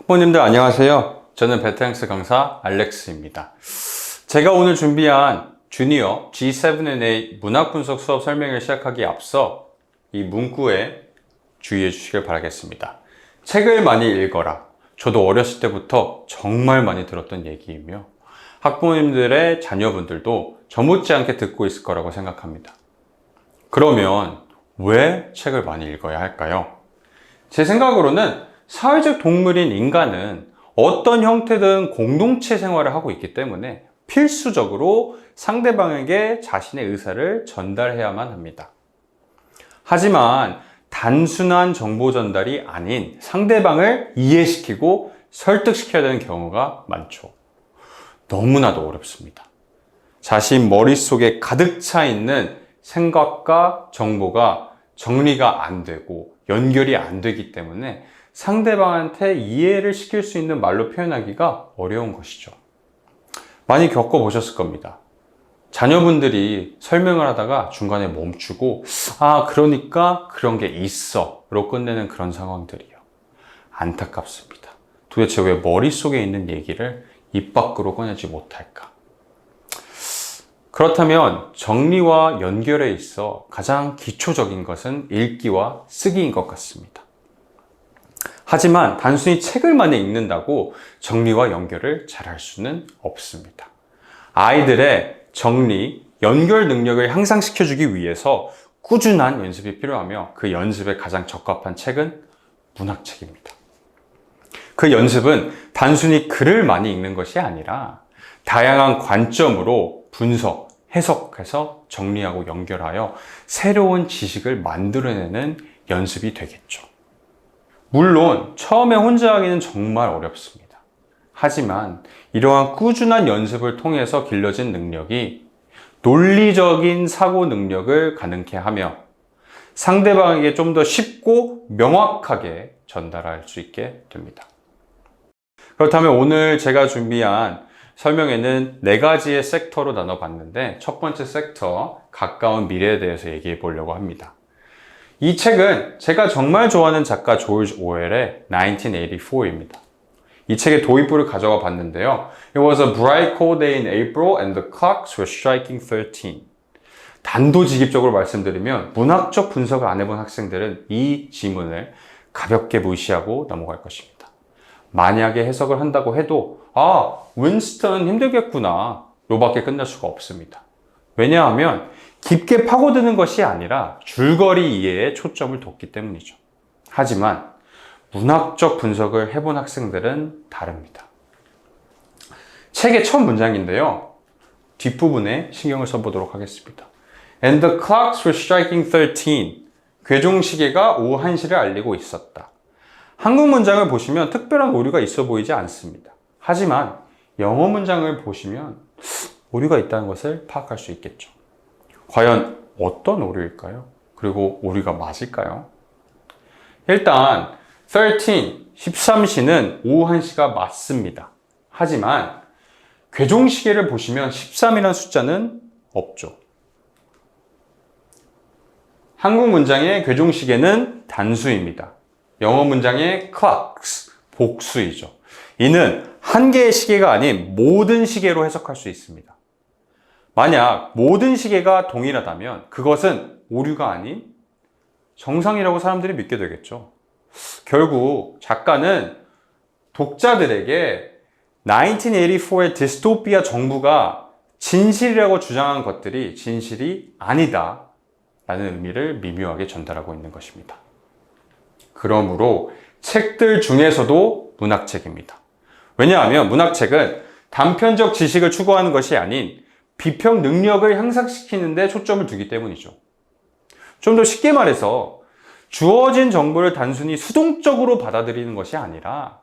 학부모님들 안녕하세요. 저는 베테랑스 강사 알렉스입니다. 제가 오늘 준비한 주니어 G7NA 문학 분석 수업 설명을 시작하기에 앞서 이 문구에 주의해 주시길 바라겠습니다. 책을 많이 읽어라. 저도 어렸을 때부터 정말 많이 들었던 얘기이며 학부모님들의 자녀분들도 저 못지않게 듣고 있을 거라고 생각합니다. 그러면 왜 책을 많이 읽어야 할까요? 제 생각으로는 사회적 동물인 인간은 어떤 형태든 공동체 생활을 하고 있기 때문에 필수적으로 상대방에게 자신의 의사를 전달해야만 합니다. 하지만 단순한 정보 전달이 아닌 상대방을 이해시키고 설득시켜야 되는 경우가 많죠. 너무나도 어렵습니다. 자신 머릿속에 가득 차 있는 생각과 정보가 정리가 안 되고 연결이 안 되기 때문에 상대방한테 이해를 시킬 수 있는 말로 표현하기가 어려운 것이죠. 많이 겪어보셨을 겁니다. 자녀분들이 설명을 하다가 중간에 멈추고 그러니까 그런 게 있어 로 끝내는 그런 상황들이요. 안타깝습니다. 도대체 왜 머릿속에 있는 얘기를 입 밖으로 꺼내지 못할까? 그렇다면 정리와 연결에 있어 가장 기초적인 것은 읽기와 쓰기인 것 같습니다. 하지만 단순히 책을 많이 읽는다고 정리와 연결을 잘할 수는 없습니다. 아이들의 정리, 연결 능력을 향상시켜주기 위해서 꾸준한 연습이 필요하며 그 연습에 가장 적합한 책은 문학책입니다. 그 연습은 단순히 글을 많이 읽는 것이 아니라 다양한 관점으로 분석, 해석해서 정리하고 연결하여 새로운 지식을 만들어내는 연습이 되겠죠. 물론 처음에 혼자 하기는 정말 어렵습니다. 하지만 이러한 꾸준한 연습을 통해서 길러진 능력이 논리적인 사고 능력을 가능케 하며 상대방에게 좀 더 쉽고 명확하게 전달할 수 있게 됩니다. 그렇다면 오늘 제가 준비한 설명에는 4가지의 섹터로 나눠봤는데 첫 번째 섹터, 가까운 미래에 대해서 얘기해 보려고 합니다. 이 책은 제가 정말 좋아하는 작가 조지 오웰의 1984입니다. 이 책의 도입부를 가져가 봤는데요. It was a bright cold day in April and the clocks were striking 13. 단도직입적으로 말씀드리면 문학적 분석을 안 해본 학생들은 이 지문을 가볍게 무시하고 넘어갈 것입니다. 만약에 해석을 한다고 해도 윈스턴 힘들겠구나 요밖에 끝날 수가 없습니다. 왜냐하면 깊게 파고드는 것이 아니라 줄거리 이해에 초점을 뒀기 때문이죠. 하지만 문학적 분석을 해본 학생들은 다릅니다. 책의 첫 문장인데요. 뒷부분에 신경을 써보도록 하겠습니다. And the clocks were striking 13. 괴종시계가 오후 1시를 알리고 있었다. 한국 문장을 보시면 특별한 오류가 있어 보이지 않습니다. 하지만 영어 문장을 보시면 오류가 있다는 것을 파악할 수 있겠죠. 과연 어떤 오류일까요? 그리고 오류가 맞을까요? 일단 13시는 오후 1시가 맞습니다. 하지만 괴종시계를 보시면 13이라는 숫자는 없죠. 한국 문장의 괴종시계는 단수입니다. 영어 문장의 clocks, 복수이죠. 이는 한 개의 시계가 아닌 모든 시계로 해석할 수 있습니다. 만약 모든 시계가 동일하다면 그것은 오류가 아닌 정상이라고 사람들이 믿게 되겠죠. 결국 작가는 독자들에게 1984의 디스토피아 정부가 진실이라고 주장한 것들이 진실이 아니다 라는 의미를 미묘하게 전달하고 있는 것입니다. 그러므로 책들 중에서도 문학책입니다. 왜냐하면 문학책은 단편적 지식을 추구하는 것이 아닌 비평 능력을 향상시키는 데 초점을 두기 때문이죠. 좀 더 쉽게 말해서 주어진 정보를 단순히 수동적으로 받아들이는 것이 아니라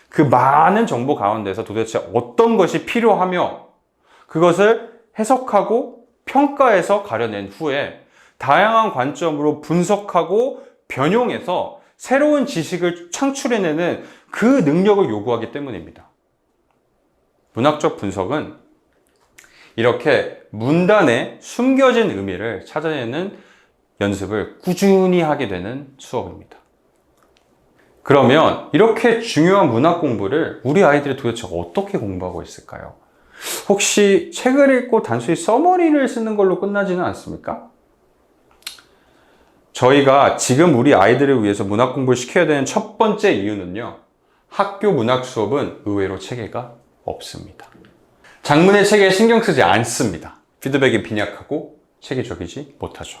그 많은 정보 가운데서 도대체 어떤 것이 필요하며 그것을 해석하고 평가해서 가려낸 후에 다양한 관점으로 분석하고 변용해서 새로운 지식을 창출해내는 그 능력을 요구하기 때문입니다. 문학적 분석은 이렇게 문단에 숨겨진 의미를 찾아내는 연습을 꾸준히 하게 되는 수업입니다. 그러면 이렇게 중요한 문학 공부를 우리 아이들이 도대체 어떻게 공부하고 있을까요? 혹시 책을 읽고 단순히 서머리를 쓰는 걸로 끝나지는 않습니까? 저희가 지금 우리 아이들을 위해서 문학 공부를 시켜야 되는 첫 번째 이유는요. 학교 문학 수업은 의외로 체계가 없습니다. 장문의 체계에 신경 쓰지 않습니다. 피드백이 빈약하고 체계적이지 못하죠.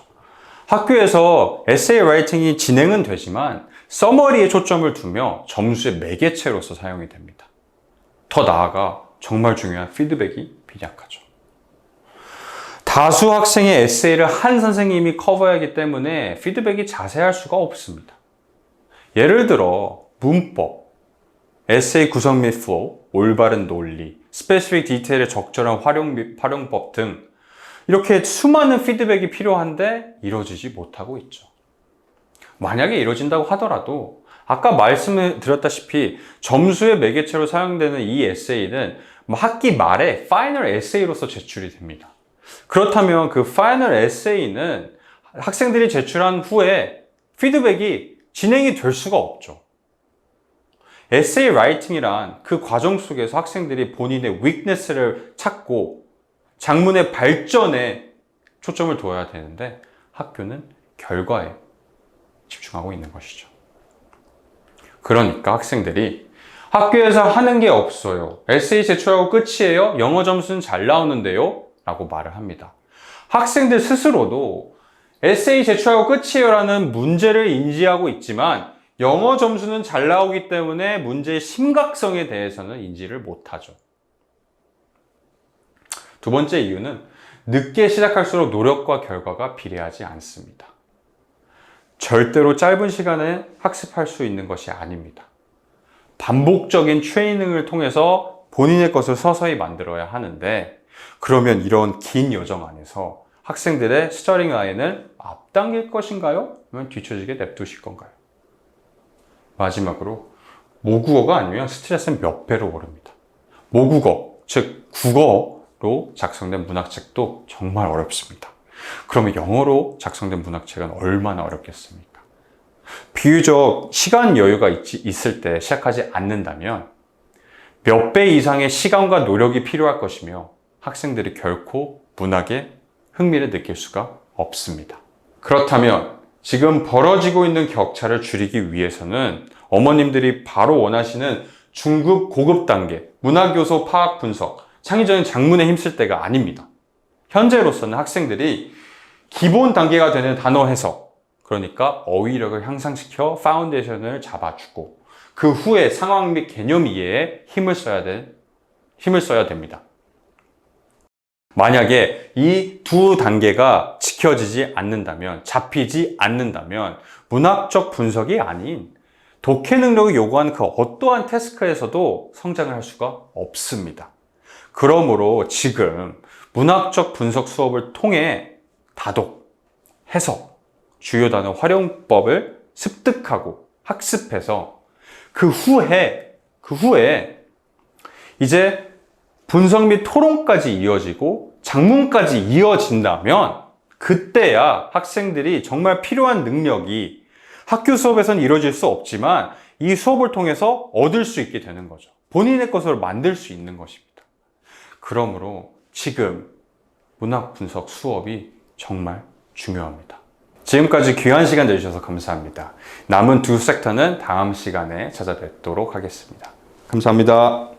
학교에서 에세이 라이팅이 진행은 되지만 서머리에 초점을 두며 점수의 매개체로서 사용이 됩니다. 더 나아가 정말 중요한 피드백이 빈약하죠. 다수 학생의 에세이를 한 선생님이 커버하기 때문에 피드백이 자세할 수가 없습니다. 예를 들어 문법, 에세이 구성 및 플로우, 올바른 논리, 스페시픽 디테일의 적절한 활용법 등 이렇게 수많은 피드백이 필요한데 이루어지지 못하고 있죠. 만약에 이루어진다고 하더라도 아까 말씀을 드렸다시피 점수의 매개체로 사용되는 이 에세이는 학기 말에 파이널 에세이로서 제출이 됩니다. 그렇다면 그 파이널 에세이는 학생들이 제출한 후에 피드백이 진행이 될 수가 없죠. 에세이 라이팅이란 그 과정 속에서 학생들이 본인의 위크네스를 찾고 장문의 발전에 초점을 둬야 되는데 학교는 결과에 집중하고 있는 것이죠. 그러니까 학생들이 학교에서 하는 게 없어요. 에세이 제출하고 끝이에요. 영어 점수는 잘 나오는데요. 라고 말을 합니다. 학생들 스스로도 에세이 제출하고 끝이에요 라는 문제를 인지하고 있지만 영어 점수는 잘 나오기 때문에 문제의 심각성에 대해서는 인지를 못하죠. 두 번째 이유는 늦게 시작할수록 노력과 결과가 비례하지 않습니다. 절대로 짧은 시간에 학습할 수 있는 것이 아닙니다. 반복적인 트레이닝을 통해서 본인의 것을 서서히 만들어야 하는데 그러면 이런 긴 여정 안에서 학생들의 스터링 아이는 앞당길 것인가요? 아니면 뒤처지게 냅두실 건가요? 마지막으로 모국어가 아니면 스트레스는 몇 배로 오릅니다. 모국어, 즉 국어로 작성된 문학책도 정말 어렵습니다. 그러면 영어로 작성된 문학책은 얼마나 어렵겠습니까? 비교적 시간 여유가 있을 때 시작하지 않는다면 몇 배 이상의 시간과 노력이 필요할 것이며 학생들이 결코 문학에 흥미를 느낄 수가 없습니다. 그렇다면 지금 벌어지고 있는 격차를 줄이기 위해서는 어머님들이 바로 원하시는 중급 고급 단계 문학 요소 파악 분석, 창의적인 장문에 힘쓸 때가 아닙니다. 현재로서는 학생들이 기본 단계가 되는 단어 해석, 그러니까 어휘력을 향상시켜 파운데이션을 잡아주고 그 후에 상황 및 개념 이해에 힘을 써야 됩니다. 만약에 이 두 단계가 지켜지지 않는다면, 잡히지 않는다면 문학적 분석이 아닌 독해 능력이 요구하는 그 어떠한 태스크에서도 성장을 할 수가 없습니다. 그러므로 지금 문학적 분석 수업을 통해 다독, 해석, 주요 단어 활용법을 습득하고 학습해서 그 후에 이제 분석 및 토론까지 이어지고 장문까지 이어진다면 그때야 학생들이 정말 필요한 능력이 학교 수업에서는 이루어질 수 없지만 이 수업을 통해서 얻을 수 있게 되는 거죠. 본인의 것으로 만들 수 있는 것입니다. 그러므로 지금 문학 분석 수업이 정말 중요합니다. 지금까지 귀한 시간 내주셔서 감사합니다. 남은 두 섹터는 다음 시간에 찾아뵙도록 하겠습니다. 감사합니다.